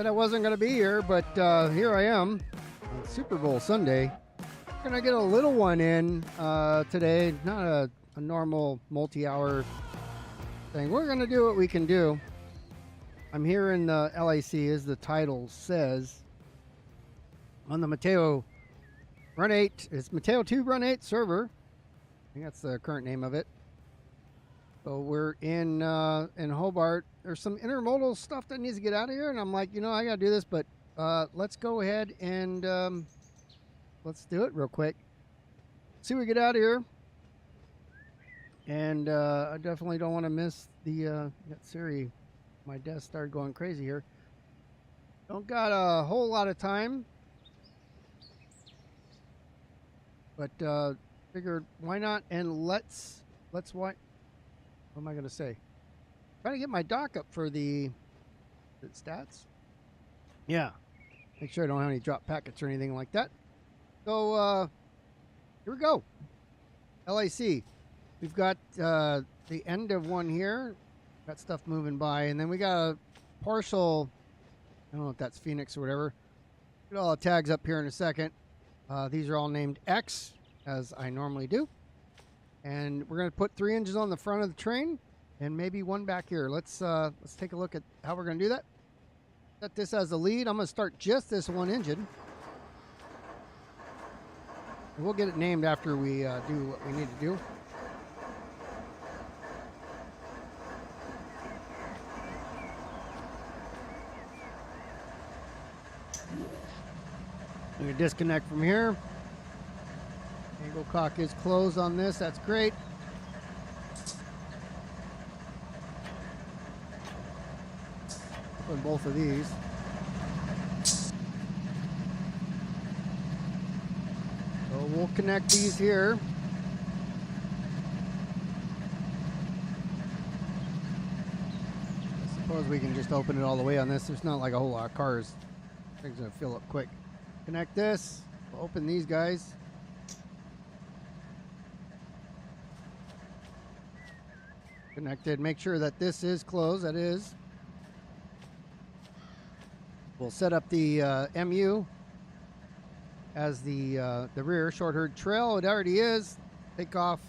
said I wasn't going to be here, but here I am on Super Bowl Sunday. We're going to get a little one in today, not a normal multi-hour thing. We're going to do what we can do. I'm here in the LAC, as the title says, on the MateoRun8. It's MateoTube Run8 server. I think that's the current name of it. So we're in Hobart. There's some intermodal stuff that needs to get out of here, and I'm like, you know, I gotta do this, but let's go ahead and let's do it real quick. See, we get out of here, and I definitely don't want to miss the Siri. My desk started going crazy here. Don't got a whole lot of time, but figured why not? And let's what am I gonna say? Trying to get my dock up for the stats. Yeah, make sure I don't have any drop packets or anything like that. So here we go. LAC. We've got the end of one here. Got stuff moving by, and then we got a partial. I don't know if that's Phoenix or whatever. Get all the tags up here in a second. These are all named X, as I normally do. And we're going to put 3 engines on the front of the train, and maybe one back here. Let's take a look at how we're going to do that. Set this as the lead. I'm going to start just this one engine. And we'll get it named after we do what we need to do. I'm going to disconnect from here. Angle cock is closed on this. That's great. Open both of these. So we'll connect these here. I suppose we can just open it all the way on this. There's not like a whole lot of cars. Things are going to fill up quick. Connect this. We'll open these guys. Connected. Make sure that this is closed. That is. We'll set up the MU as the rear short herd trail. It already is. Take off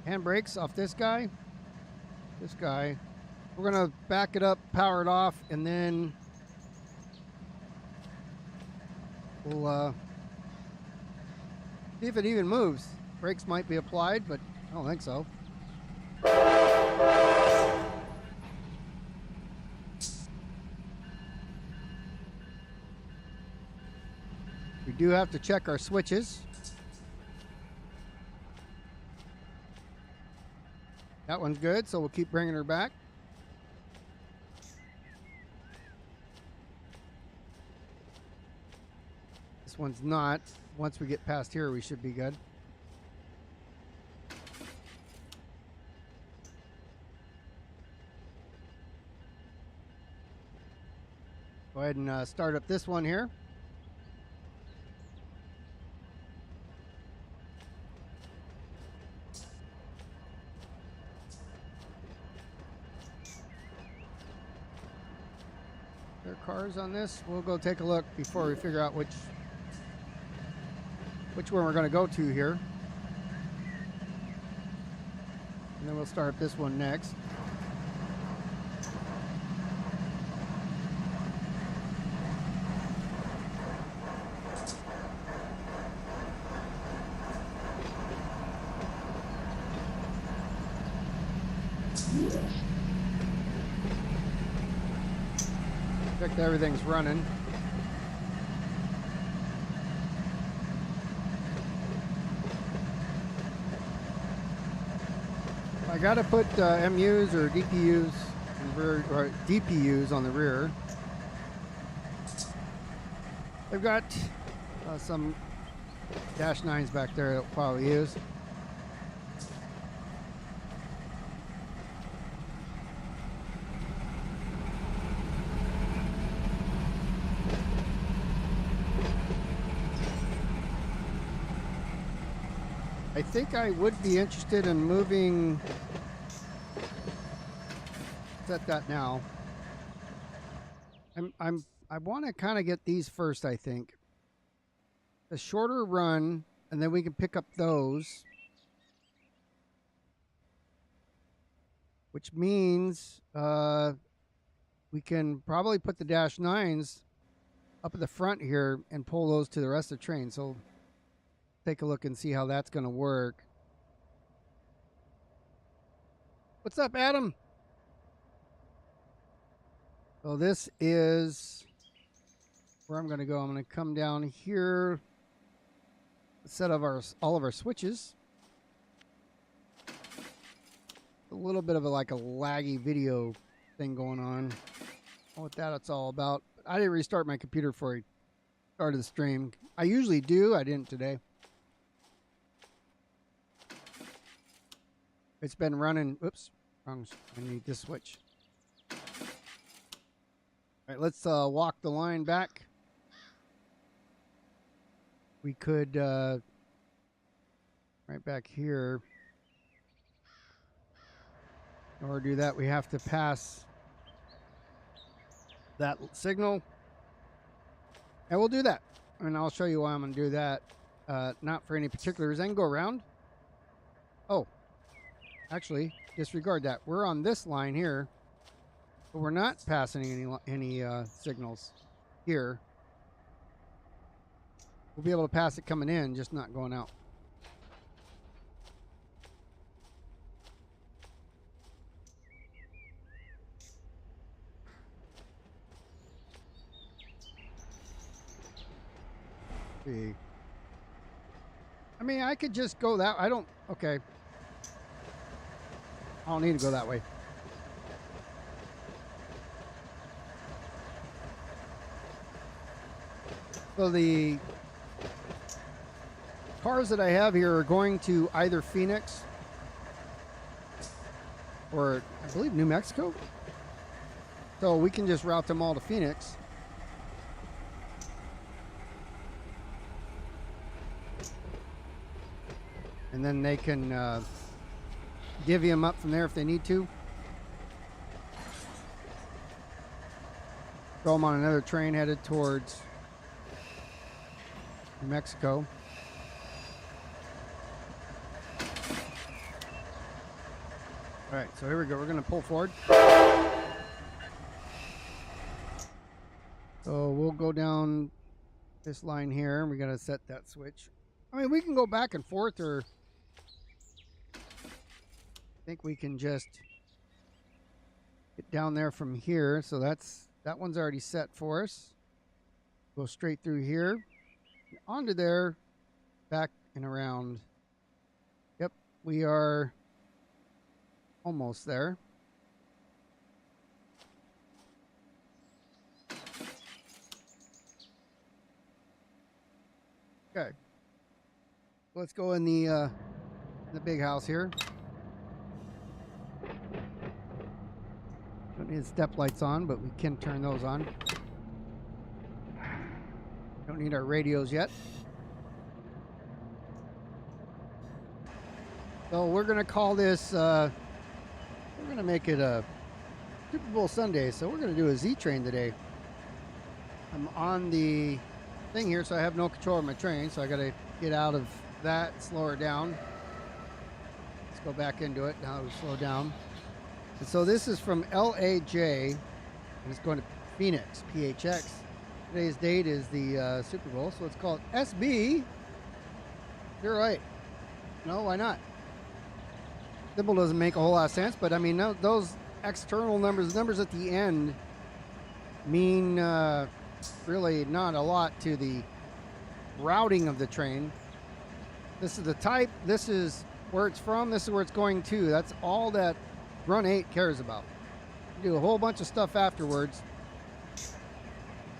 handbrakes off this guy. This guy. We're gonna back it up, power it off, and then we'll see if it even moves. Brakes might be applied, but I don't think so. We do have to check our switches. That one's good, so we'll keep bringing her back. This one's not. Once we get past here, we should be good. Go ahead and start up this one here. There are cars on this. We'll go take a look before we figure out which one we're going to go to here. And then we'll start this one next. Check that everything's running. I gotta put MUs or DPUs or DPUs on the rear. They've got some Dash 9s back there that we'll probably use. I think I would be interested in moving. Set that now. I'm I want to kind of get these first, I think. A shorter run, and then we can pick up those. Which means we can probably put the -9s up at the front here and pull those to the rest of the train. So take a look and see how that's going to work. What's up, Adam? So this is where I'm going to go. I'm going to come down here, set of all of our switches. A little bit of like a laggy video thing going on. I don't know what that's all about. I didn't restart my computer before I started the stream. I usually do. I didn't today. It's been running. Oops. Wrong. I need this switch. All right, let's walk the line back. We could, right back here. In order to do that, we have to pass that signal. And we'll do that. And I'll show you why I'm going to do that. Not for any particular reason. I can go around. Oh, actually, disregard that. We're on this line here, but we're not passing any signals here. We'll be able to pass it coming in, just not going out. I mean, I could just go that. Okay. I don't need to go that way. So the cars that I have here are going to either Phoenix or I believe New Mexico. So we can just route them all to Phoenix. And then they can divvy them up from there if they need to. Throw them on another train headed towards New Mexico. All right, so here we go. We're going to pull forward. So we'll go down this line here. We got to set that switch. I mean, we can go back and forth, or I think we can just get down there from here. So that one's already set for us. Go straight through here, onto there, back and around. Yep, we are almost there. Okay. Let's go in the big house here. Don't need step lights on, but we can turn those on. Don't need our radios yet. So we're going to call this, we're going to make it a Super Bowl Sunday. So we're going to do a Z train today. I'm on the thing here, so I have no control of my train. So I got to get out of that, slow her down. Let's go back into it. Now we slow down. And so this is from LAJ, and it's going to Phoenix, PHX. Today's date is the Super Bowl, so let's call it SB. You're right. No, why not? Symbol doesn't make a whole lot of sense, but I mean, those external numbers, numbers at the end, mean really not a lot to the routing of the train. This is the type, this is where it's from, this is where it's going to. That's all that Run 8 cares about. You do a whole bunch of stuff afterwards,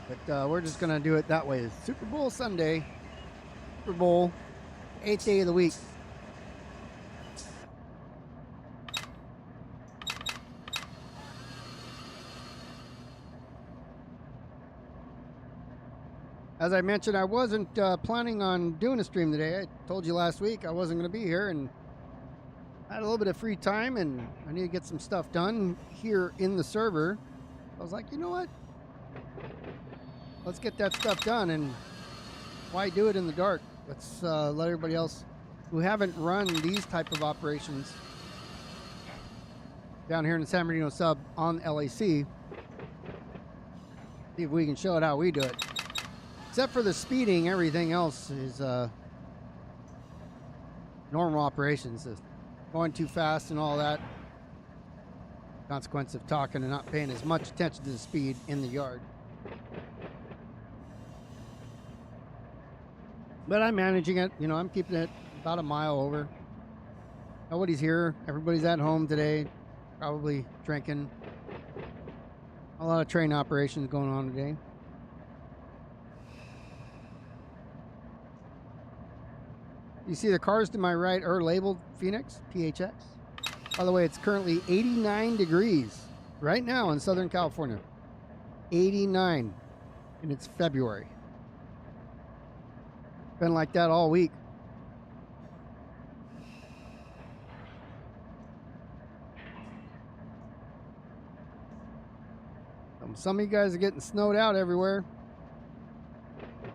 but we're just going to do it that way. It's Super Bowl Sunday, Super Bowl, 8th day of the week. As I mentioned, I wasn't planning on doing a stream today. I told you last week I wasn't going to be here, and I had a little bit of free time, and I need to get some stuff done here in the server. I was like, you know what? let's get that stuff done. And why do it in the dark? Let's let everybody else who haven't run these type of operations down here in the San Bernardino sub on LAC, see if we can show it how we do it. Except for the speeding, everything else is normal operations. Going too fast and all that. Consequence of talking and not paying as much attention to the speed in the yard. But I'm managing it. You know, I'm keeping it about a mile over. Nobody's here. Everybody's at home today. Probably drinking. A lot of train operations going on today. You see the cars to my right are labeled Phoenix, PHX. By the way, it's currently 89 degrees right now in Southern California. 89. And it's February. Been like that all week. Some of you guys are getting snowed out everywhere.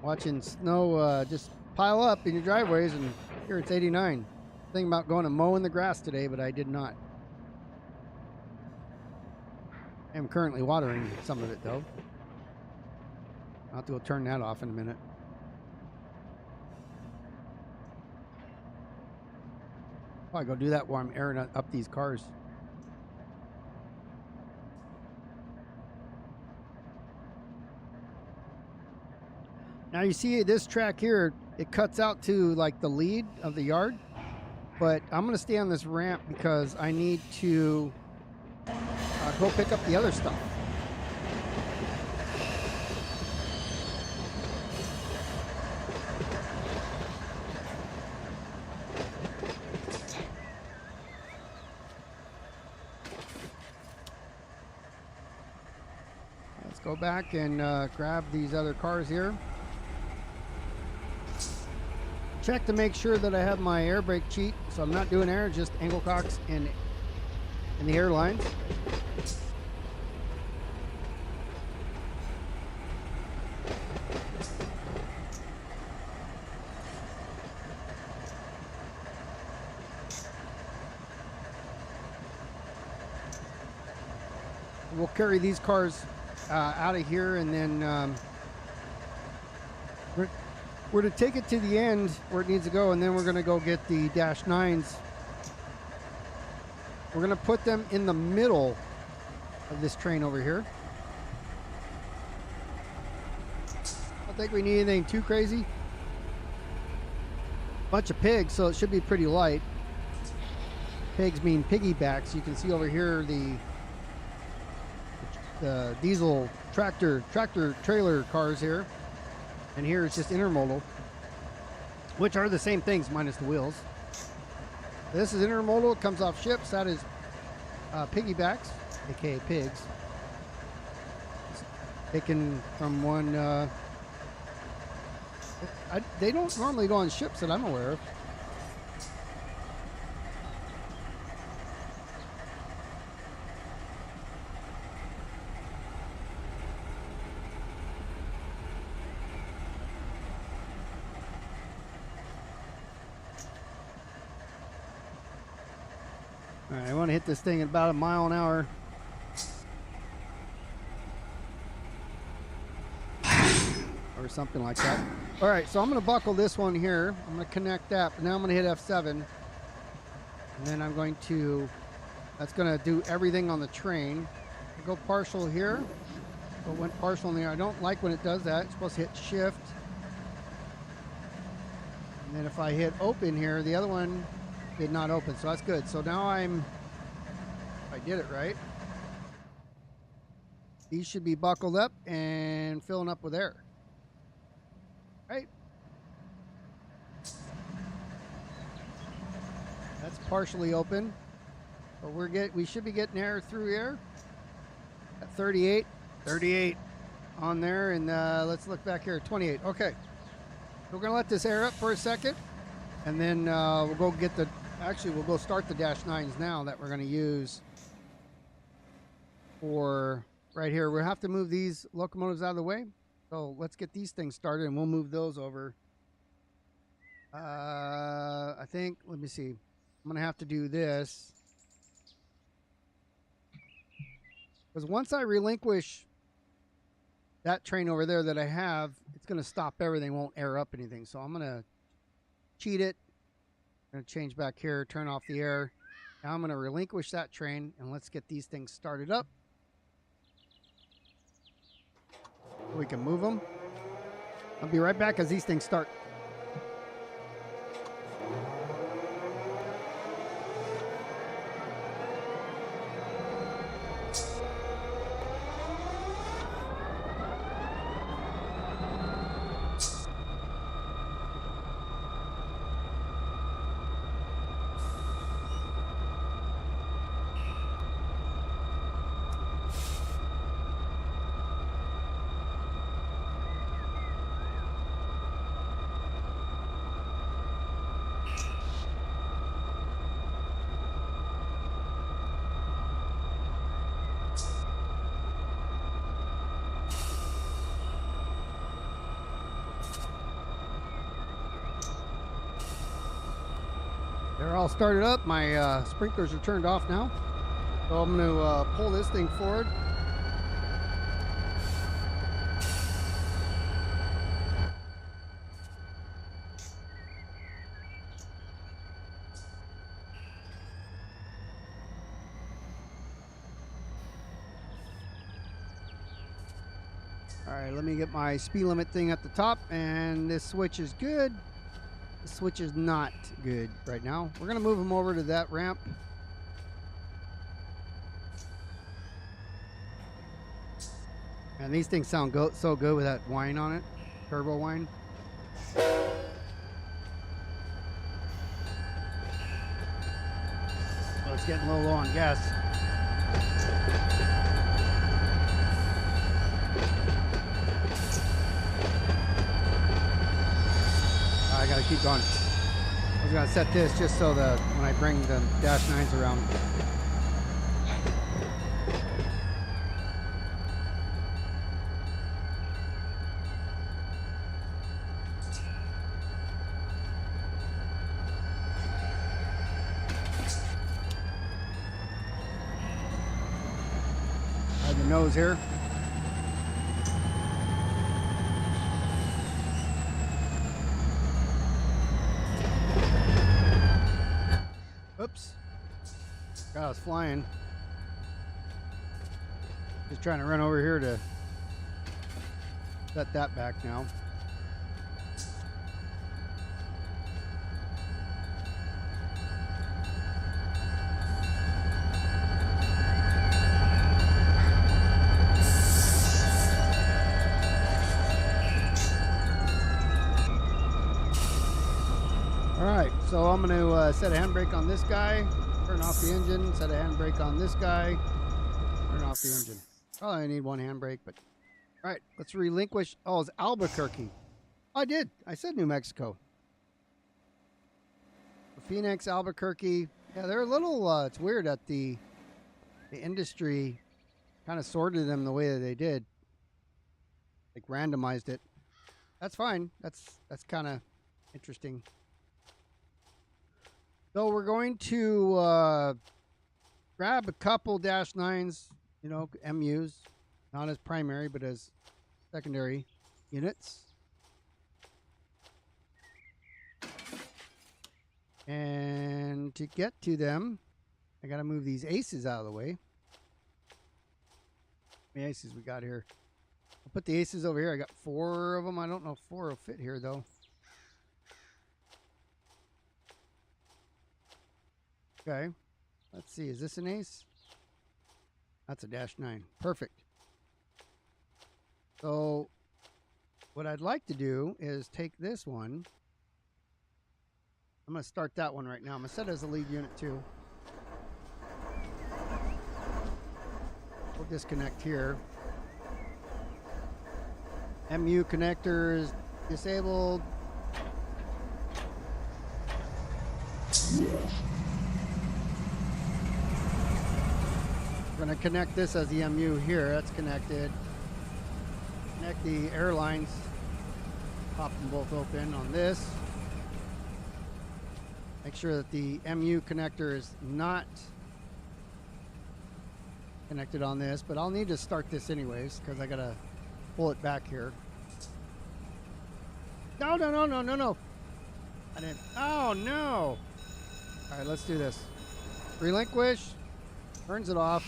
Watching snow just pile up in your driveways, and here it's 89. Thinking about going and mowing the grass today, but I did not. I'm currently watering some of it though. I'll have to go turn that off in a minute. Probably go do that while I'm airing up these cars. Now you see this track here, it cuts out to like the lead of the yard, but I'm going to stay on this ramp because I need to go pick up the other stuff. Let's go back and grab these other cars here. Check to make sure that I have my air brake cheat, so I'm not doing air, just angle cocks in the airlines. We'll carry these cars out of here, and then we're to take it to the end where it needs to go, and then we're going to go get the -9s. We're going to put them in the middle of this train over here. I don't think we need anything too crazy. Bunch of pigs, so it should be pretty light. Pigs mean piggybacks. You can see over here the diesel tractor trailer cars here. And here it's just intermodal, which are the same things minus the wheels. This is intermodal, it comes off ships. That is piggybacks, aka pigs. It's taken from one, they don't normally go on ships that I'm aware of. Alright, I want to hit this thing at about 1 mile an hour. Or something like that. Alright, so I'm going to buckle this one here. I'm going to connect that, but now I'm going to hit F7. And then I'm going to, that's going to do everything on the train. I go partial here. So it went partial in there. I don't like when it does that. It's supposed to hit shift. And then if I hit open here, the other one did not open, so that's good. So now I did it right. These should be buckled up and filling up with air. Right? That's partially open. But we should be getting air through here at 38 on there, and let's look back here at 28. Okay. We're gonna let this air up for a second, and then we'll go get the we'll go start the -9s now that we're going to use for right here. We'll have to move these locomotives out of the way. So let's get these things started and we'll move those over. I think, let me see. I'm going to have to do this. Because once I relinquish that train over there that I have, it's going to stop everything, won't air up anything. So I'm going to cheat it. I'm going to change back here, turn off the air. Now I'm going to relinquish that train and let's get these things started up. We can move them. I'll be right back as these things start. They're all started up. My sprinklers are turned off now. So I'm going to pull this thing forward. All right, let me get my speed limit thing at the top, and this switch is good. The switch is not good right now. We're going to move them over to that ramp. And these things sound so good with that whine on it, turbo whine. Oh, it's getting a little low on gas. I gotta keep going. I was gonna set this just so that when I bring the -9s around. I have the nose here. Oops. God, I was flying. Just trying to run over here to set that back now. Alright, so I'm going to set a handbrake on this guy, turn off the engine, set a handbrake on this guy, turn off the engine. Probably I need one handbrake, but alright, let's relinquish. Oh, it's Albuquerque. I did. I said New Mexico. Phoenix, Albuquerque. Yeah, they're a little, it's weird that the industry kind of sorted them the way that they did. Like randomized it. That's fine. That's kind of interesting. So we're going to grab a couple -9s, you know, MUs, not as primary, but as secondary units. And to get to them, I got to move these aces out of the way. How many aces we got here? I'll put the aces over here. I got 4 of them. I don't know if 4 will fit here, though. Okay, let's see. Is this an ace? That's a -9. Perfect. So what I'd like to do is take this one. I'm going to start that one right now. I'm going to set it as a lead unit too. We'll disconnect here. MU connector is disabled. We're going to connect this as the MU here. That's connected. Connect the airlines. Pop them both open on this. Make sure that the MU connector is not connected on this, but I'll need to start this anyways because I gotta pull it back here. No, no, no, no, no, no. I didn't. Oh, no. All right, let's do this. Relinquish. Turns it off.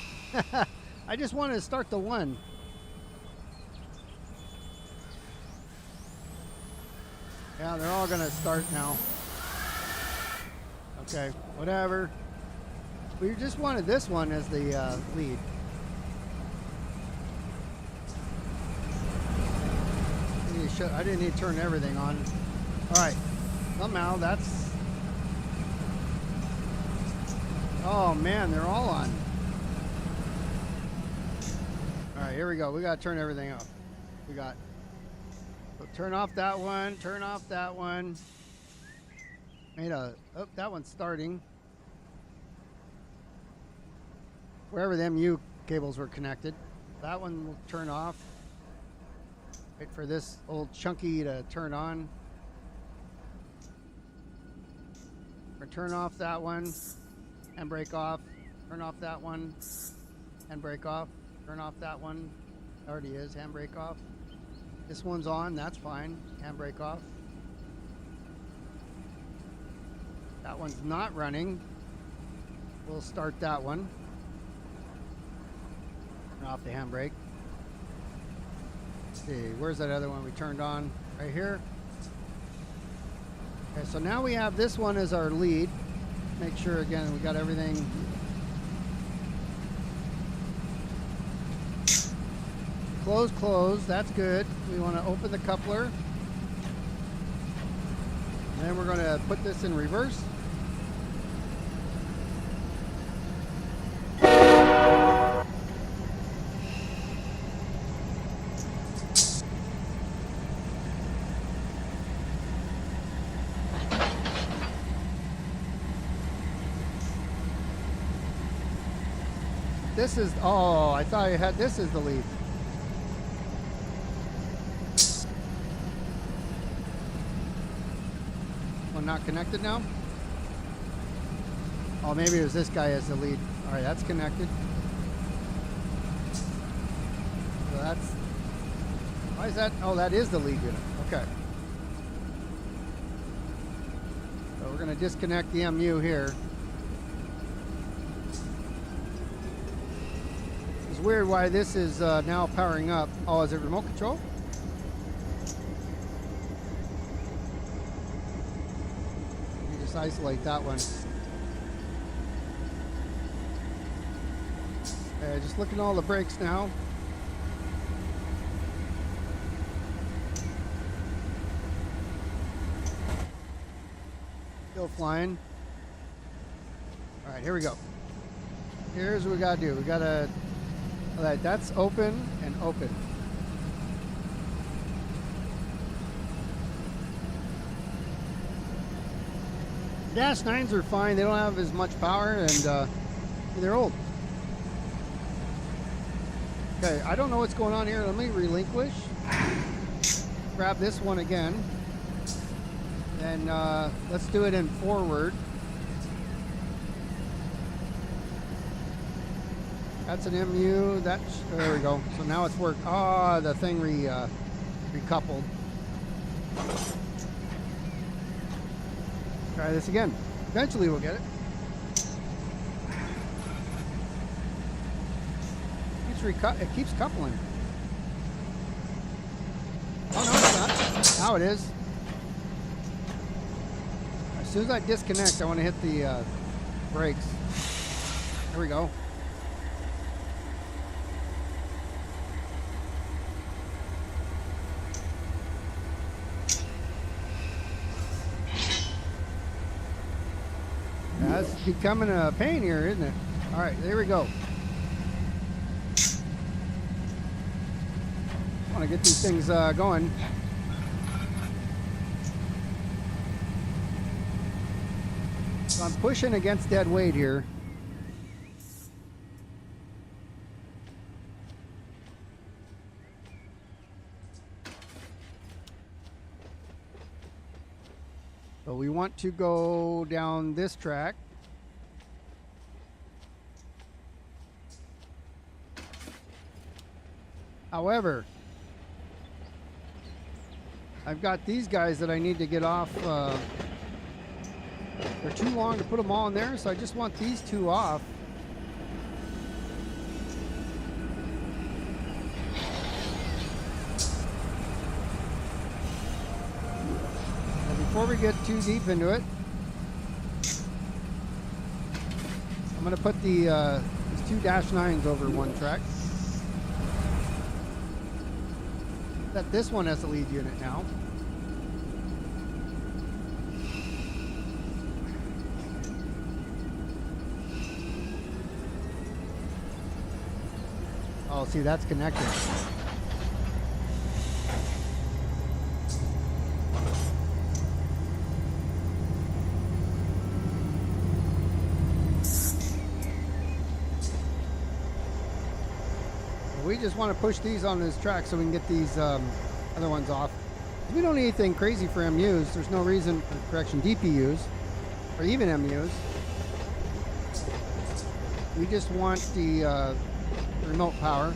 I just wanted to start the one. Yeah, they're all going to start now. Okay, whatever. We just wanted this one as the lead. I didn't need to turn everything on. All right, somehow that's... Oh man, they're all on. All right, here we go. We got to turn everything off. We got... So turn off that one, turn off that one. Oh, that one's starting. Wherever the MU cables were connected. That one will turn off. Wait for this old chunky to turn on. Or turn off that one and break off. Turn off that one and break off. Turn off that one. Already is. Handbrake off. This one's on. That's fine. Handbrake off. That one's not running. We'll start that one. Turn off the handbrake. Let's see, where's that other one we turned on? Right here. Okay, so now we have this one as our lead. Make sure again we got everything. Close, close. That's good. We want to open the coupler. And then we're going to put this in reverse. This is, oh, I thought you had, this is the lead. One not connected now? Oh, maybe it was this guy as the lead. All right, that's connected. So that's, why is that? Oh, that is the lead unit. Okay. So we're going to disconnect the MU here. It's weird why this is now powering up. Oh, is it remote control? You just isolate that one. Okay, just looking at all the brakes now. Still flying. All right, here we go. Here's what we gotta do. We gotta, all right, that's open and open. Dash 9s are fine. They don't have as much power and they're old. Okay, I don't know what's going on here. Let me relinquish. Grab this one again. And let's do it in forward. That's an MU. There we go. So now it's worked. Ah, the thing recoupled. Try this again. Eventually we'll get it. It keeps coupling. Oh no, it's not. Now it is. As soon as I disconnect, I want to hit the brakes. There we go. That's becoming a pain here, isn't it? All right, there we go. I want to get these things going. So I'm pushing against dead weight here. we want to go down this track. However, I've got these guys that I need to get off. They're too long to put them all in there, so I just want these two off. And before we get too deep into it, I'm going to put the these two -9s over one track. That this one has a lead unit now. Oh, see, that's connected. We just want to push these on this track so we can get these other ones off. We don't need anything crazy for MUs. There's no reason, correction, DPUs, or even MUs. We just want the remote power.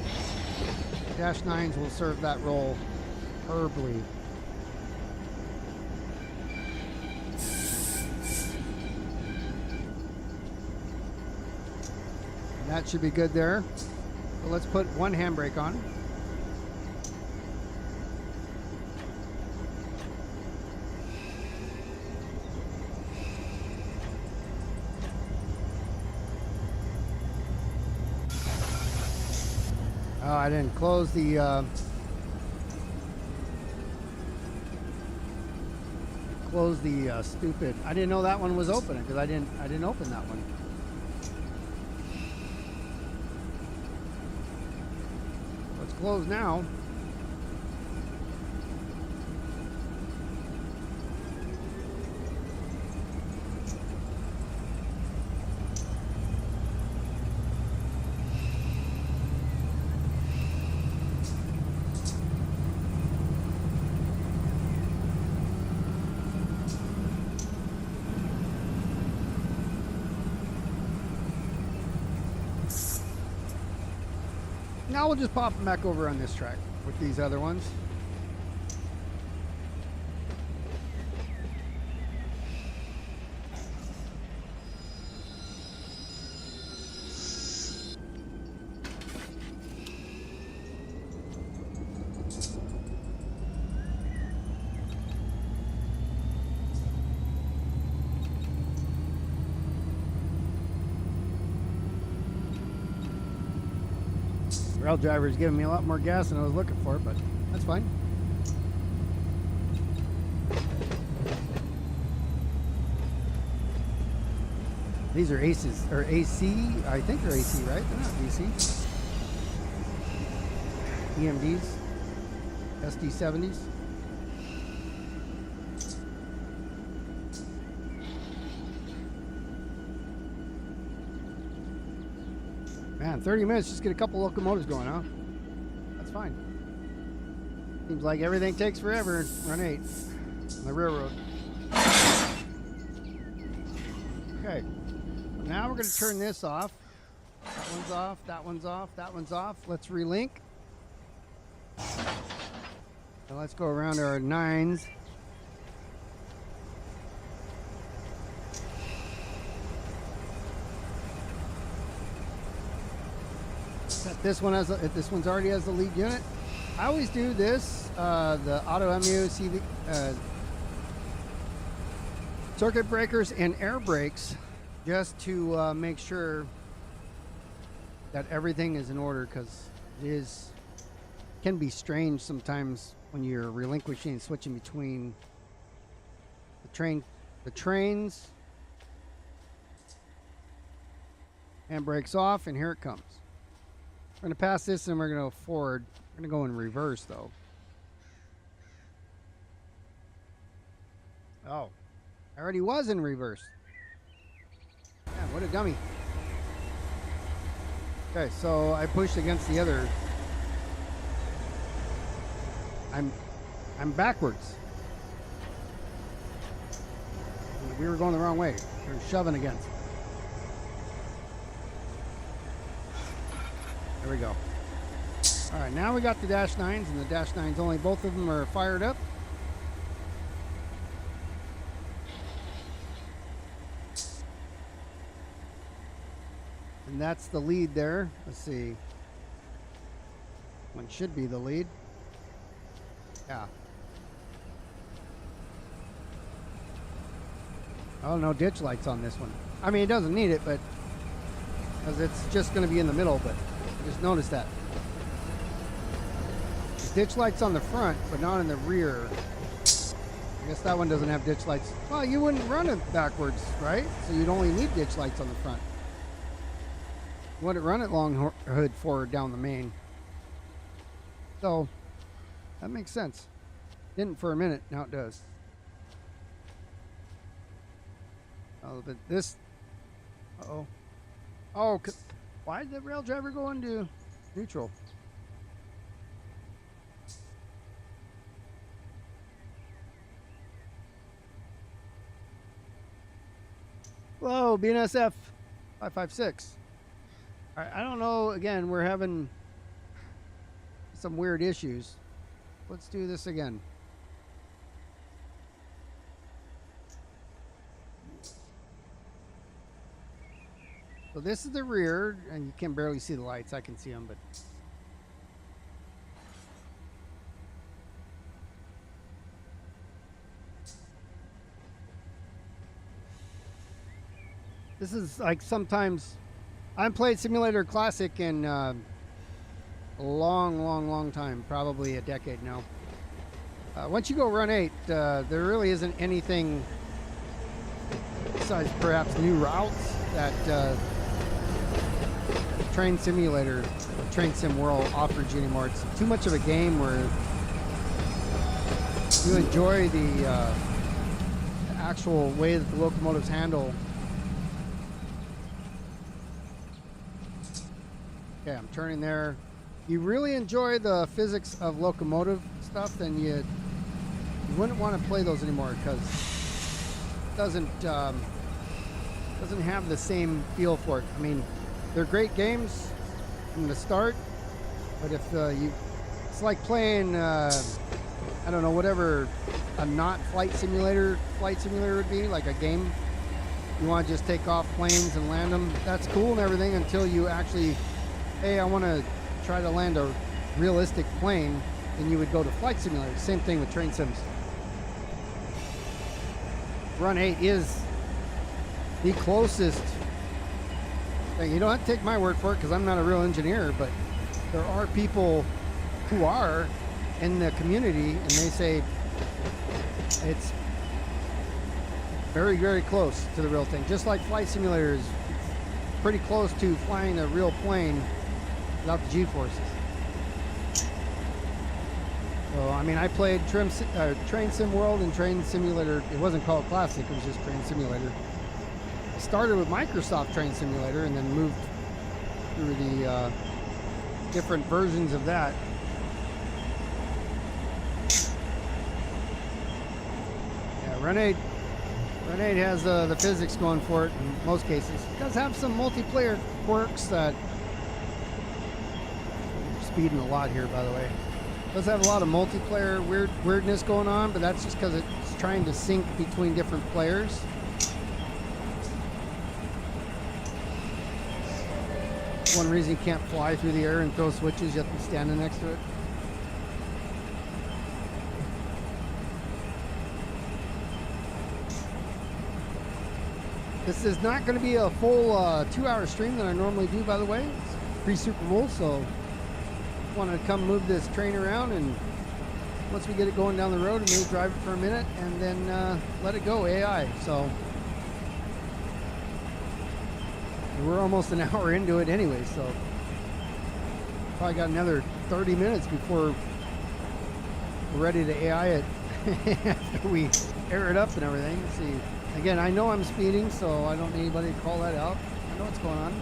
-9s will serve that role superbly. And that should be good there. So let's put one handbrake on. Oh, I didn't close the stupid. I didn't know that one was open because I didn't open that one. Let's close now. Now we'll just pop them back over on this track with these other ones. Rail driver is giving me a lot more gas than I was looking for, but that's fine. These are ACEs, or AC, I think they're AC, right? They're not DC. EMDs, SD70s. Man, 30 minutes, just get a couple locomotives going, huh? That's fine. Seems like everything takes forever in Run 8 on the railroad. Okay, now we're going to turn this off. That one's off, that one's off, that one's off. Let's relink. So let's go around to our 9s. This one has if this one's already has the lead unit. I always do this, the auto MU, CV, circuit breakers and air brakes, just to make sure that everything is in order, because it can be strange sometimes when you're relinquishing and switching between the trains. Handbrakes off, and here it comes. We're going to pass this and we're going to go forward. We're going to go in reverse though. Oh, I already was in reverse. Man, what a dummy. Okay, so I pushed against the other. I'm backwards. We were going the wrong way. We were shoving against. There we go. All right, now we got the dash 9s, and the dash 9s only, both of them are fired up. And that's the lead there. Let's see. One should be the lead. Yeah. Oh, no ditch lights on this one. I mean, it doesn't need it, but because it's just going to be in the middle, but I just noticed that. Ditch lights on the front, but not in the rear. I guess that one doesn't have ditch lights. Well, you wouldn't run it backwards, right? So you'd only need ditch lights on the front. You wouldn't run it long hood forward down the main. So that makes sense. Didn't for a minute, now it does. Oh, but this. Uh-oh. Oh, why did the rail driver go into neutral? Whoa, BNSF 556. All right, I don't know. Again, we're having some weird issues. Let's do this again. So this is the rear, and you can barely see the lights. I can see them, but this is like sometimes I haven't played Simulator Classic in a long time, probably a decade now. Once you go run 8, there really isn't anything besides perhaps new routes that Train Simulator, Train Sim World offers you anymore. It's too much of a game where you enjoy the actual way that the locomotives handle. Okay, I'm turning there. You really enjoy the physics of locomotive stuff, then you wouldn't want to play those anymore because it doesn't have the same feel for it. I mean, they're great games from the start, but if it's like playing, I don't know, whatever a not flight simulator would be, like a game. You want to just take off planes and land them. That's cool and everything until you actually, hey, I want to try to land a realistic plane, then you would go to flight simulator. Same thing with train sims. Run 8 is the closest thing. You don't have to take my word for it because I'm not a real engineer, but there are people who are in the community and they say it's very close to the real thing. Just like flight simulators, it's pretty close to flying a real plane without the G-forces. So, I mean, I played Train Sim World and Train Simulator. It wasn't called Classic, it was just Train Simulator. I started with Microsoft Train Simulator and then moved through the different versions of that. Yeah, Run 8 has the physics going for it in most cases. It does have some multiplayer quirks that... I'm speeding a lot here, by the way. It does have a lot of multiplayer weirdness going on, but that's just because it's trying to sync between different players. One reason you can't fly through the air and throw switches, you have to be standing next to it. This is not going to be a full 2-hour stream that I normally do, by the way. It's pre-SuperBowl, so I want to come move this train around, and once we get it going down the road, we may drive it for a minute and then let it go AI. So we're almost an hour into it anyway, so probably got another 30 minutes before we're ready to AI it after we air it up and everything. Let's see. Again, I know I'm speeding, so I don't need anybody to call that out. I know what's going on.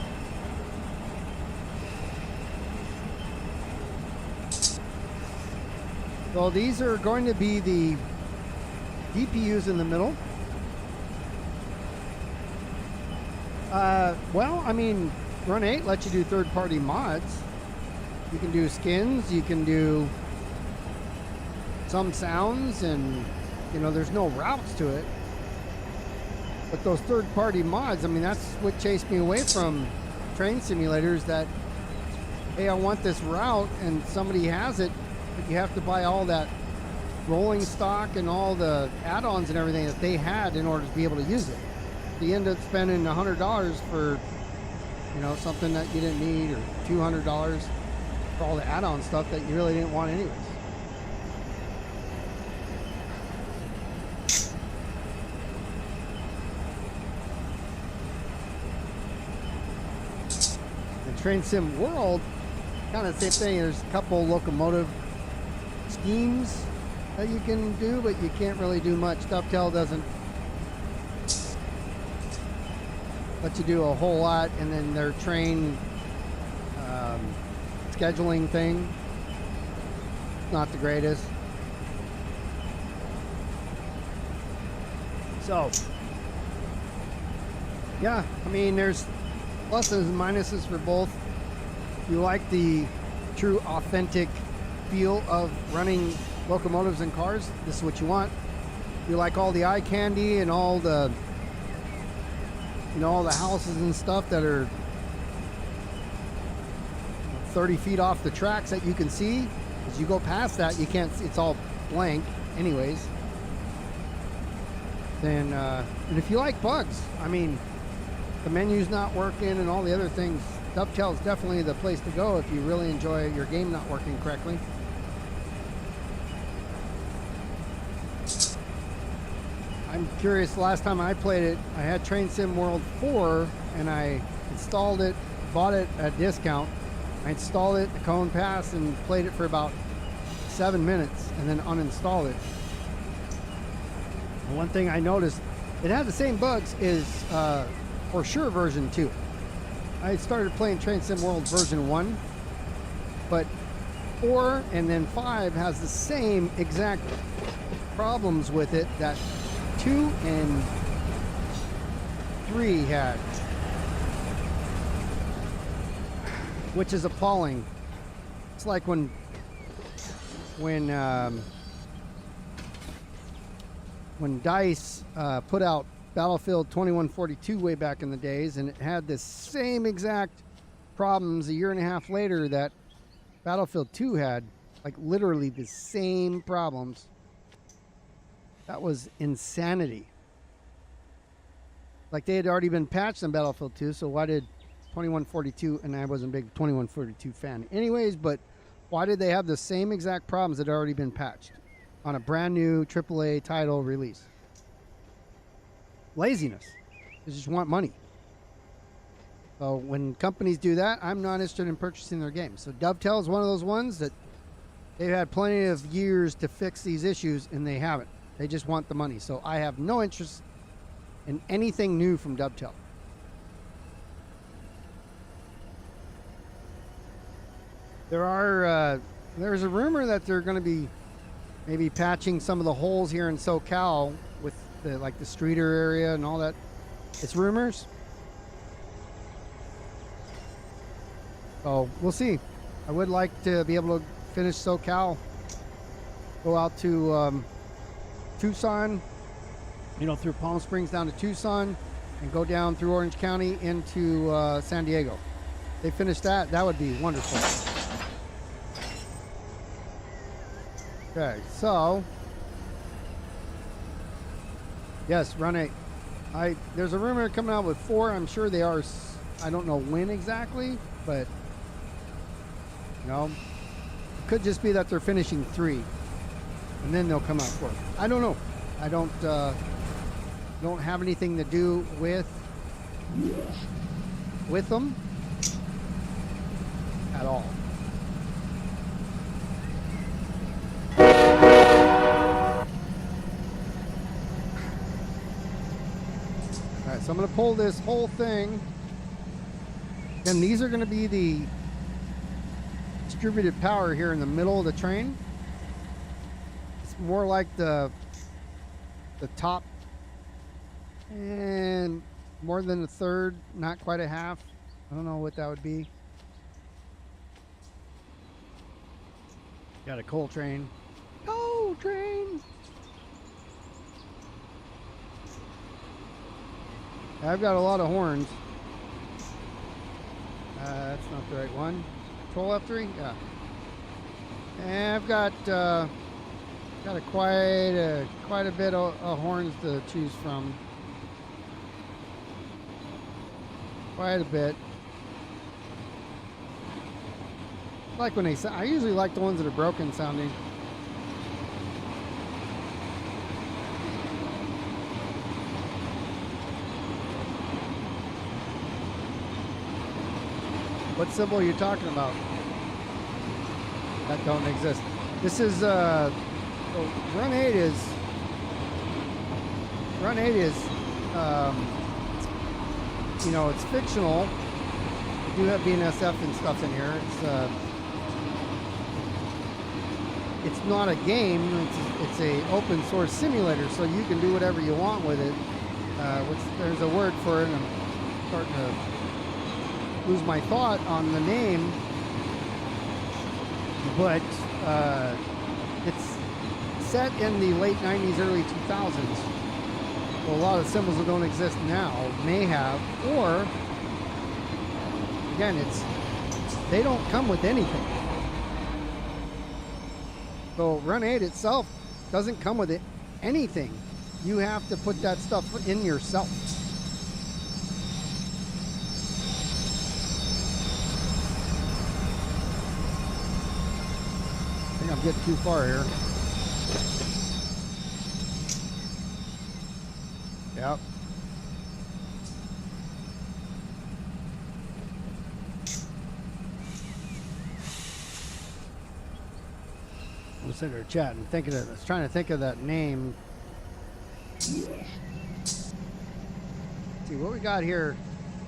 So these are going to be the DPUs in the middle. Well, I mean, Run 8 lets you do third-party mods. You can do skins, you can do some sounds, and, you know, there's no routes to it. But those third-party mods, I mean, that's what chased me away from train simulators, that, hey, I want this route, and somebody has it, but you have to buy all that rolling stock and all the add-ons and everything that they had in order to be able to use it. You end up spending $100 for, you know, something that you didn't need, or $200 for all the add-on stuff that you really didn't want anyways. The Train Sim World, kind of the same thing. There's a couple locomotive schemes that you can do, but you can't really do much. Dovetail doesn't let you do a whole lot, and then their train scheduling thing, not the greatest. So yeah, I mean, there's pluses and minuses for both. If you like the true authentic feel of running locomotives and cars, this is what you want. If you like all the eye candy and all the, you know, all the houses and stuff that are 30 feet off the tracks that you can see, as you go past that you can't see, it's all blank anyways. Then and if you like bugs, I mean, the menu's not working and all the other things, Dovetail is definitely the place to go if you really enjoy your game not working correctly. I'm curious, last time I played it, I had Train Sim World 4 and I installed it, bought it at a discount. I installed it, the Cajon Pass, and played it for about 7 minutes and then uninstalled it. And one thing I noticed, it had the same bugs as for sure version 2. I started playing Train Sim World version 1, but 4 and then 5 has the same exact problems with it that 2 and 3 had, which is appalling. It's like when DICE put out Battlefield 2142 way back in the days, and it had the same exact problems a year and a half later that Battlefield 2 had, like literally the same problems. That was insanity. Like they had already been patched on Battlefield 2, so why did 2142, and I wasn't a big 2142 fan anyways, but why did they have the same exact problems that had already been patched on a brand new AAA title release? Laziness. They just want money. So when companies do that, I'm not interested in purchasing their games. So Dovetail is one of those ones that they've had plenty of years to fix these issues, and they haven't. They just want the money. So I have no interest in anything new from Dovetail. There's a rumor that they're going to be maybe patching some of the holes here in SoCal with the, like the Streeter area and all that. It's rumors. So we'll see. I would like to be able to finish SoCal, go out to Tucson, you know, through Palm Springs down to Tucson, and go down through Orange County into San Diego. If they finish that, that would be wonderful. Okay, so yes, Run 8. There's a rumor coming out with 4. I'm sure they are. I don't know when exactly, but you know, it could just be that they're finishing 3, and then they'll come out 4. I don't know. I don't have anything to do with them at all. Alright, so I'm going to pull this whole thing, and these are going to be the distributed power here in the middle of the train. It's more like the top and more than a third, not quite a half. I don't know what that would be. Got a coal train. Coal train! I've got a lot of horns. That's not the right one. Control F3? Yeah. And I've got quite a bit of horns to choose from. Quite a bit. I like when they sound. I usually like the ones that are broken sounding. What symbol are you talking about? That don't exist. This is run 8 is you know, it's fictional. We do have BNSF and stuff in here. It's not a game. It's a open source simulator, so you can do whatever you want with it. There's a word for it. And I'm starting to lose my thought on the name, but it's set in the late 90s, early 2000s. So a lot of symbols that don't exist now may have, or again, they don't come with anything. So Run 8 itself doesn't come with anything. You have to put that stuff in yourself. I'm getting too far here. Yep. I was sitting there chatting, thinking of, I was trying to think of that name. Let's see what we got here.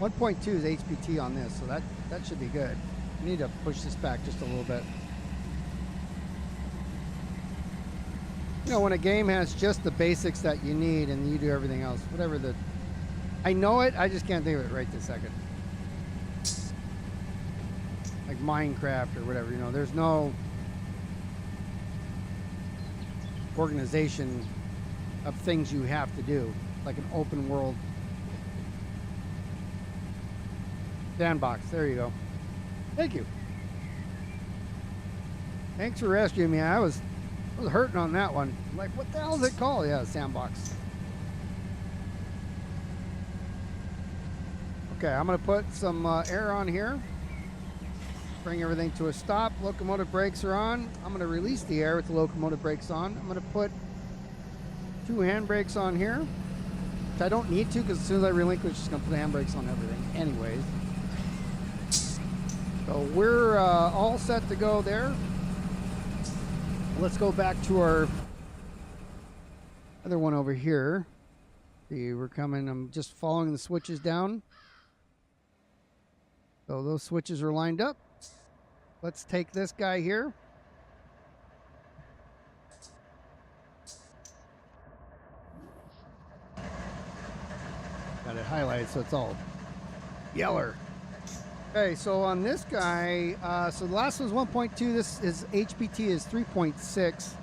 1.2 is HPT on this, so that should be good. We need to push this back just a little bit. You know, when a game has just the basics that you need and you do everything else, whatever the... I know it, I just can't think of it right this second. Like Minecraft or whatever, you know, there's no organization of things you have to do, like an open world sandbox. There you go. Thank you. Thanks for rescuing me. I was hurting on that one. Like, what the hell is it called? Yeah, sandbox. Okay, I'm gonna put some air on here. Bring everything to a stop. Locomotive brakes are on. I'm gonna release the air with the locomotive brakes on. I'm gonna put 2 handbrakes on here, which I don't need to, because as soon as I relinquish, it's gonna put handbrakes on everything anyways. So we're all set to go there. Let's go back to our other one over here. See, we're coming. I'm just following the switches down. So those switches are lined up. Let's take this guy here. Got it highlighted so it's all yeller. Okay, so on this guy, so the last one's 1.2. This is HPT is 3.6.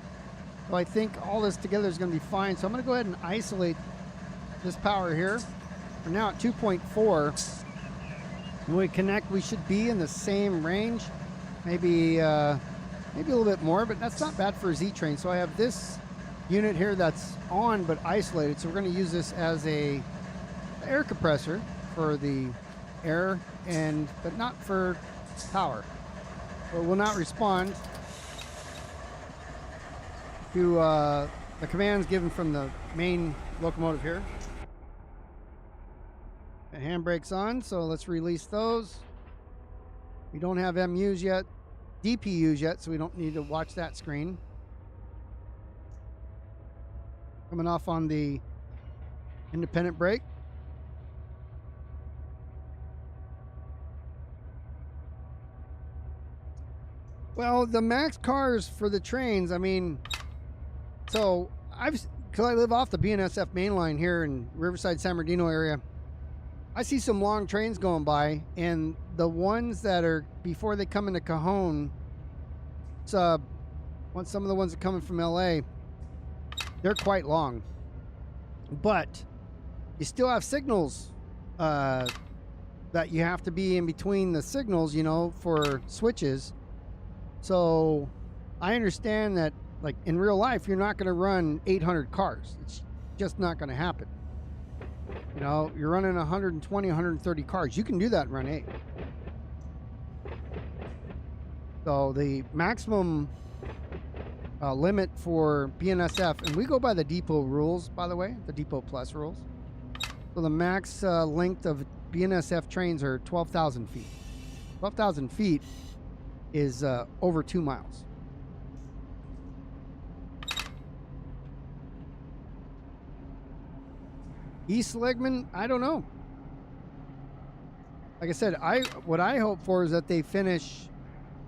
So I think all this together is going to be fine. So I'm going to go ahead and isolate this power here. We're now at 2.4. When we connect, we should be in the same range. Maybe a little bit more, but that's not bad for a Z-train. So I have this unit here that's on but isolated. So we're going to use this as a air compressor for the air, but not for power. So it will not respond to the commands given from the main locomotive here. And handbrake's on, so let's release those. We don't have MUs yet, DPUs yet, so we don't need to watch that screen. Coming off on the independent brake. Well, the max cars for the trains, I mean, so because I live off the BNSF main line here in Riverside, San Bernardino area, I see some long trains going by, and the ones that are before they come into Cajon, some of the ones that are coming from LA, they're quite long. But you still have signals that you have to be in between the signals, you know, for switches. So I understand that, like, in real life, you're not going to run 800 cars. It's just not going to happen. You know, you're running 120, 130 cars. You can do that in run 8. So the maximum limit for BNSF, and we go by the depot rules, by the way, the depotplus rules. So the max length of BNSF trains are 12,000 feet. 12,000 feet is over 2 miles. East Legman, I don't know. Like I said, what I hope for is that they finish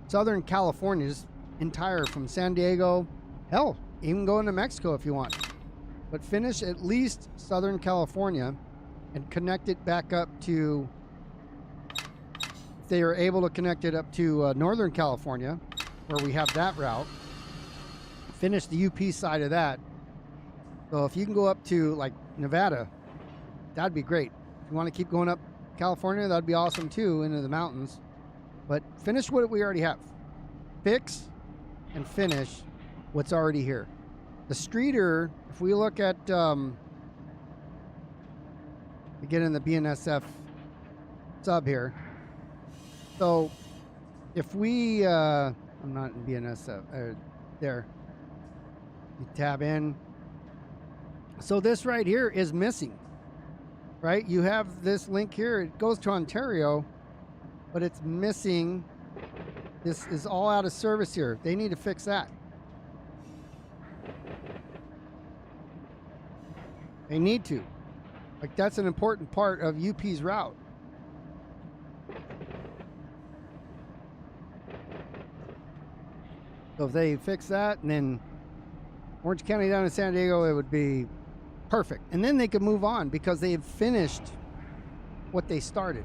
Southern California's entire, from San Diego, hell, even go into Mexico if you want. But finish at least Southern California and connect it back up to, if they are able to connect it up to Northern California, where we have that route, finish the UP side of that. So if you can go up to like Nevada, that'd be great. If you want to keep going up California, that'd be awesome too, into the mountains. But finish what we already have. Fix and finish what's already here. The streeter, if we look at, again in the BNSF sub here. So if we, I'm not in BNSF, there. You tab in. So this right here is missing. Right? You have this link here. It goes to Ontario, but it's missing. This is all out of service here. They need to fix that. They need to. Like, that's an important part of UP's route. So if they fix that, and then Orange County down to San Diego, it would be perfect. And then they could move on because they have finished what they started.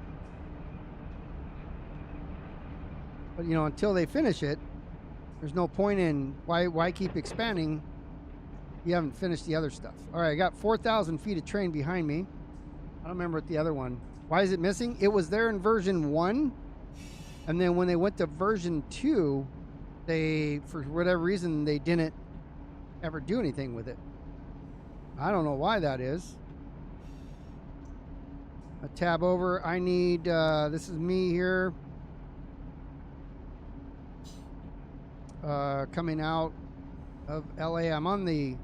But, you know, until they finish it, there's no point in why keep expanding. You haven't finished the other stuff. All right, I got 4,000 feet of train behind me. I don't remember what the other one. Why is it missing? It was there in version 1. And then when they went to version 2, they, for whatever reason, they didn't ever do anything with it. I don't know why that is. A tab over. I need, this is me here. Coming out of LA. I'm on the,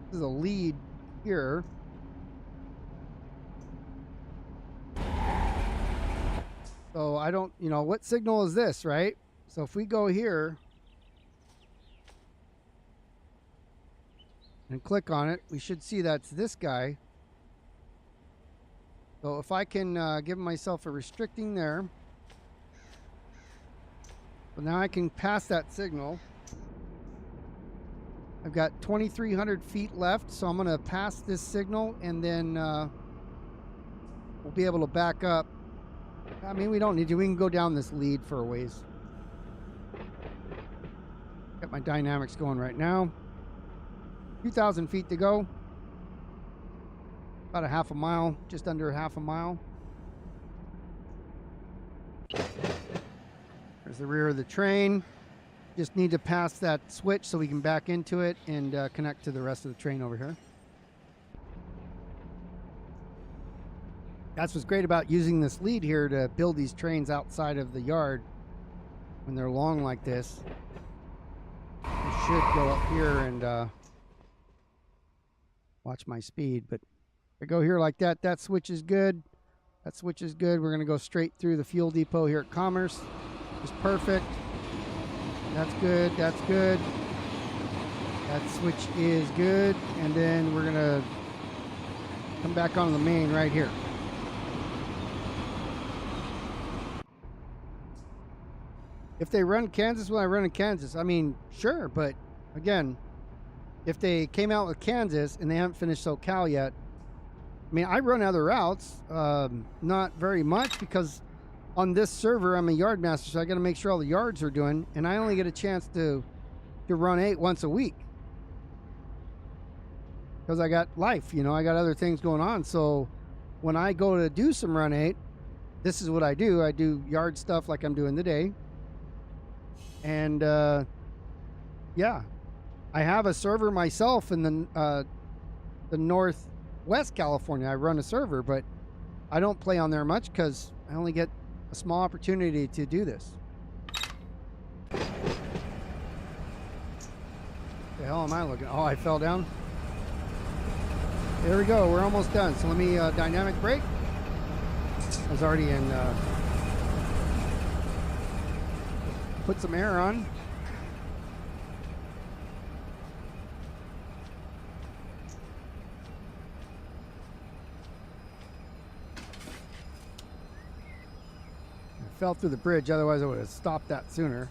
this is a lead here. So I don't, you know, what signal is this, right? So if we go here and click on it, we should see that's this guy. So if I can give myself a restricting there. So now I can pass that signal. I've got 2,300 feet left, so I'm going to pass this signal, and then we'll be able to back up. I mean, we don't need to. We can go down this lead for a ways. Got my dynamics going right now. 2,000 feet to go. About a half a mile, just under half a mile. There's the rear of the train. Just need to pass that switch so we can back into it and connect to the rest of the train over here. That's what's great about using this lead here to build these trains outside of the yard when they're long like this. I should go up here and watch my speed, but if I go here like that, that switch is good. That switch is good. We're going to go straight through the fuel depot here at Commerce. It's perfect. That's good. That's good. That switch is good. And then we're going to come back on the main right here. If they run Kansas, will I run in Kansas? I mean, sure, but again, if they came out with Kansas and they haven't finished SoCal yet, I mean, I run other routes, not very much, because on this server I'm a yard master, so I got to make sure all the yards are doing, and I only get a chance to run 8 once a week because I got life, you know, I got other things going on. So when I go to do some run 8, this is what I do. I do yard stuff like I'm doing today, and yeah, I have a server myself in the Northwest California. I run a server, but I don't play on there much because I only get a small opportunity to do this. The hell am I looking? Oh, I fell down. There we go. We're almost done. So let me dynamic brake. I was already in. Put some air on. I fell through the bridge. Otherwise, I would have stopped that sooner.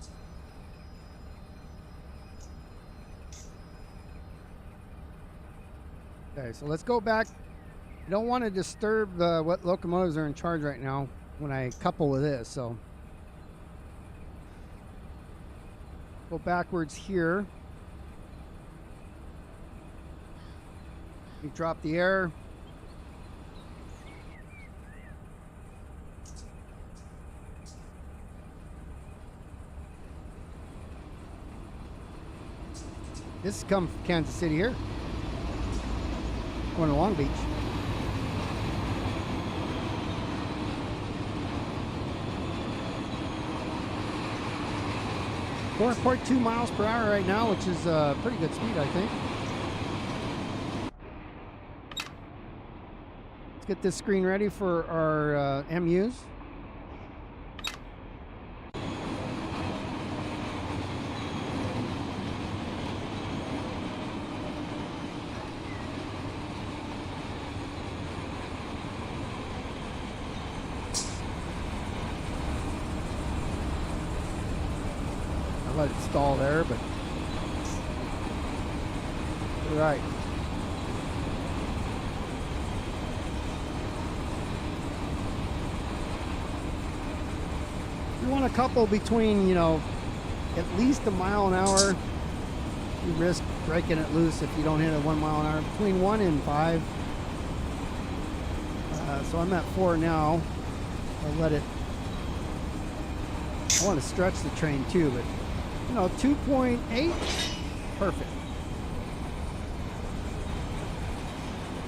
Okay, so let's go back. I don't want to disturb what locomotives are in charge right now when I couple with this, so go backwards here. We drop the air. This is come from Kansas City here. Going to Long Beach. .2 miles per hour right now, which is pretty good speed, I think. Let's get this screen ready for our MUs. Let it stall there, but right. You want to couple between, you know, at least a mile an hour. You risk breaking it loose if you don't hit it 1 mile an hour. Between 1 and 5. So I'm at 4 now. I'll let it. I want to stretch the train too, but. You know, 2.8, perfect.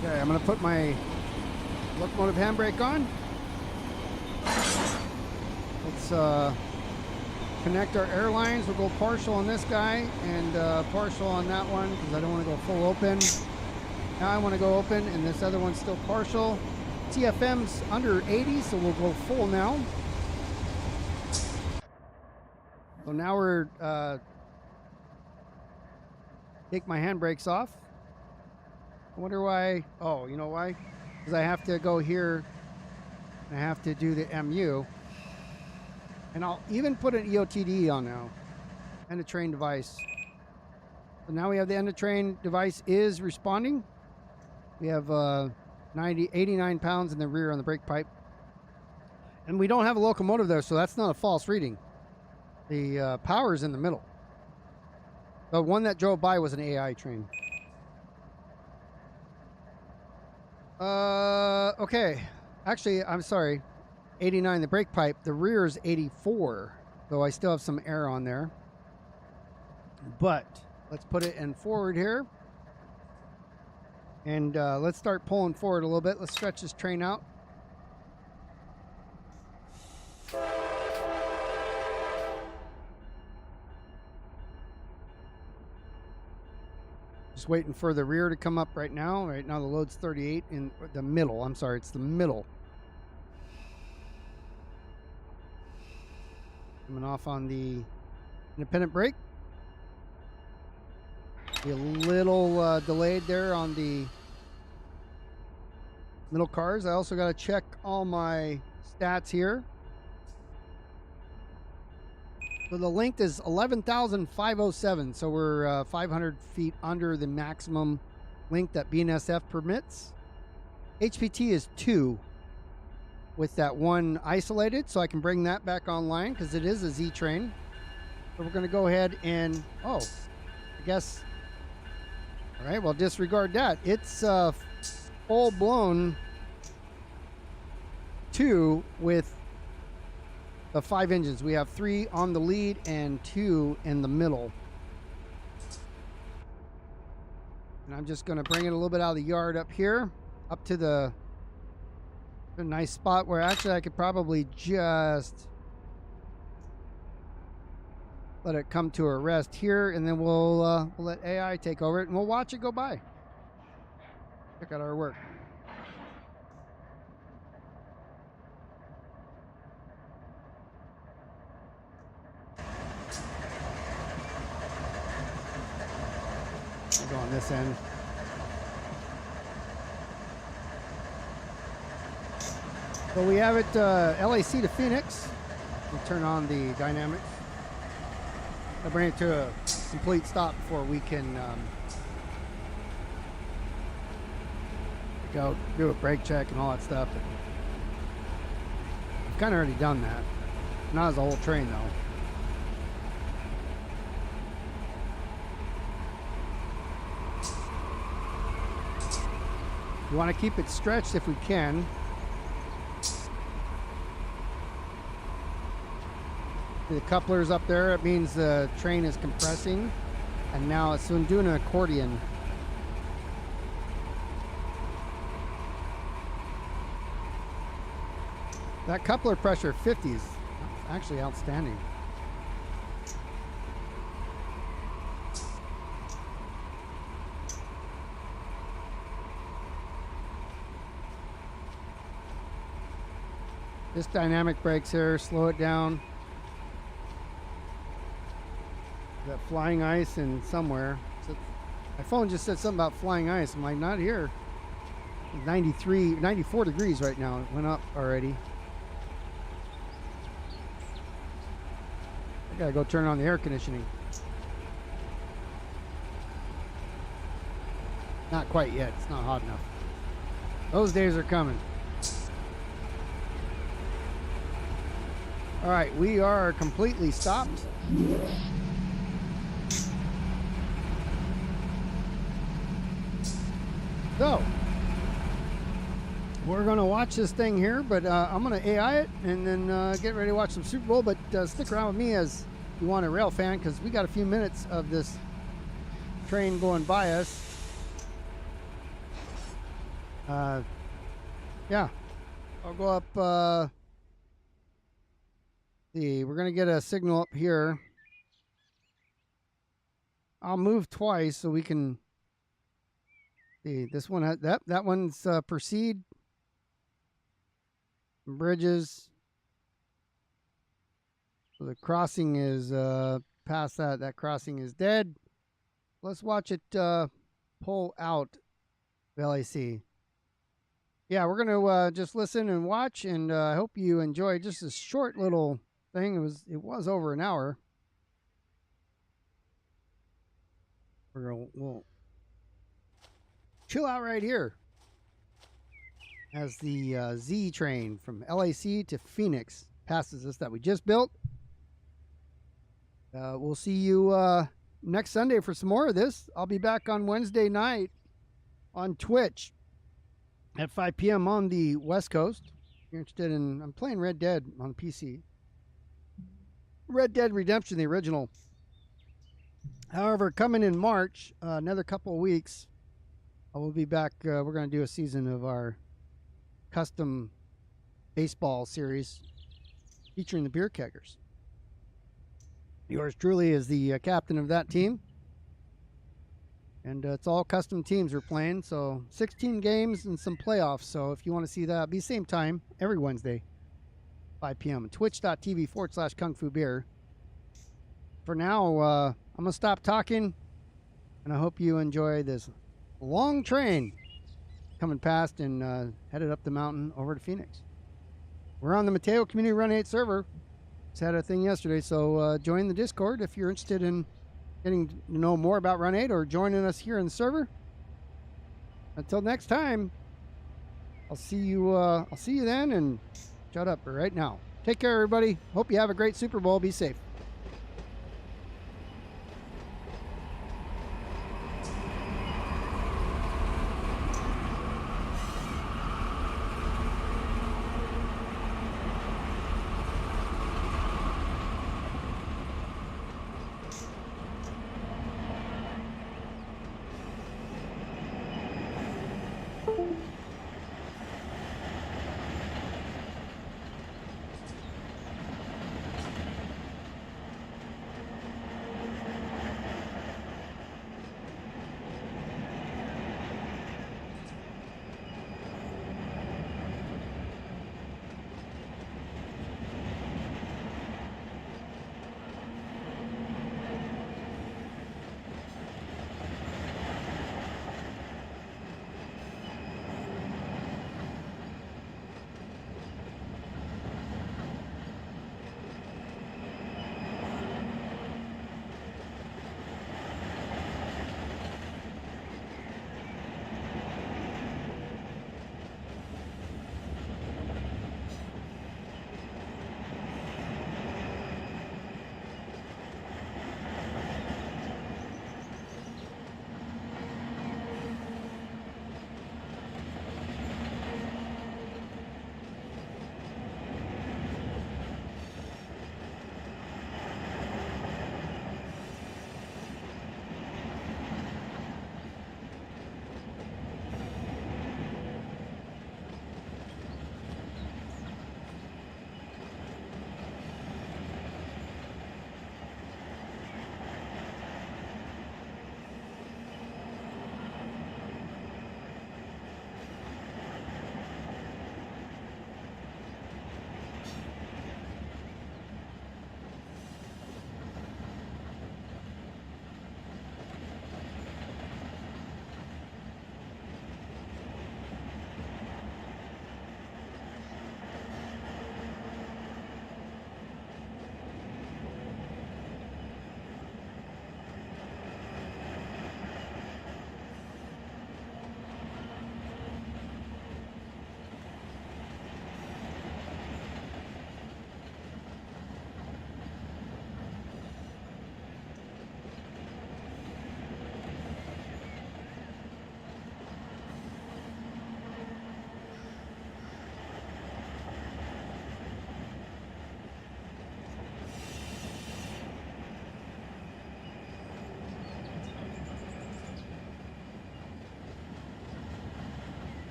Okay, I'm going to put my locomotive handbrake on. Let's connect our air lines. We'll go partial on this guy and partial on that one because I don't want to go full open. Now I want to go open, and this other one's still partial. TFM's under 80, so we'll go full now. So now we're take my handbrakes off. I wonder why. Oh, you know why? Because I have to go here. I have to do the MU, and I'll even put an EOTD on now, and a train device. So now we have the end of train device is responding. We have 89 pounds in the rear on the brake pipe, and we don't have a locomotive there, so that's not a false reading. The power's in the middle. The one that drove by was an AI train. Okay. Actually, I'm sorry. 89, the brake pipe. The rear is 84. Though I still have some air on there. But let's put it in forward here. And let's start pulling forward a little bit. Let's stretch this train out. Just waiting for the rear to come up right now. Right now the load's 38 in the middle. I'm sorry, it's the middle. Coming off on the independent brake. Be a little delayed there on the middle cars. I also got to check all my stats here. So the length is 11,507. So we're 500 feet under the maximum length that BNSF permits. HPT is 2 with that one isolated, so I can bring that back online because it is a Z train. So we're going to go ahead and, I guess, all right, well, disregard that. It's full-blown 2 with the 5 engines. We have 3 on the lead and 2 in the middle. And I'm just going to bring it a little bit out of the yard up here, up to the a nice spot where actually I could probably just let it come to a rest here, and then we'll let AI take over it, and we'll watch it go by. Check out our work. I'll go on this end. So we have it LAC to Phoenix. We'll turn on the dynamics. I'll bring it to a complete stop before we can go do a brake check and all that stuff. I've kind of already done that. Not as a whole train though. We want to keep it stretched if we can. The couplers up there, it means the train is compressing, and now it's doing an accordion. That coupler pressure 50 is actually outstanding. This dynamic brakes here, slow it down. That flying ice in somewhere. So my phone just said something about flying ice. I'm like, not here. 94 degrees right now. It went up already. I gotta go turn on the air conditioning. Not quite yet. It's not hot enough. Those days are coming. All right, we are completely stopped. So, we're going to watch this thing here, but I'm going to AI it and then get ready to watch some Super Bowl. But stick around with me as you want a rail fan, because we got a few minutes of this train going by us. Yeah, I'll go up. We're going to get a signal up here. I'll move twice so we can... See, this one has, that one's proceed. Bridges. So the crossing is past that. That crossing is dead. Let's watch it pull out LAC. Yeah, we're gonna just listen and watch, and I hope you enjoy just a short little thing. It was over an hour. We'll chill out right here as the Z train from LAC to Phoenix passes us that we just built. We'll see you next Sunday for some more of this. I'll be back on Wednesday night on Twitch at 5 p.m. on the West Coast. If you're interested in, I'm playing Red Dead on PC. Red Dead Redemption, the original. However, coming in March, another couple of weeks, I will be back. We're going to do a season of our custom baseball series featuring the beer keggers. Yours truly is the captain of that team. And it's all custom teams we're playing. So 16 games and some playoffs. So if you want to see that, be same time every Wednesday, 5 p.m. Twitch.tv/KungfuBeer. For now, I'm going to stop talking. And I hope you enjoy this long train coming past and headed up the mountain over to Phoenix. We're on the Mateo Community Run 8 server. Just had a thing yesterday, so join the Discord if you're interested in getting to know more about Run 8 or joining us here in the server. Until next time, I'll see you then, and shut up right now. Take care, everybody. Hope you have a great Super Bowl. Be safe.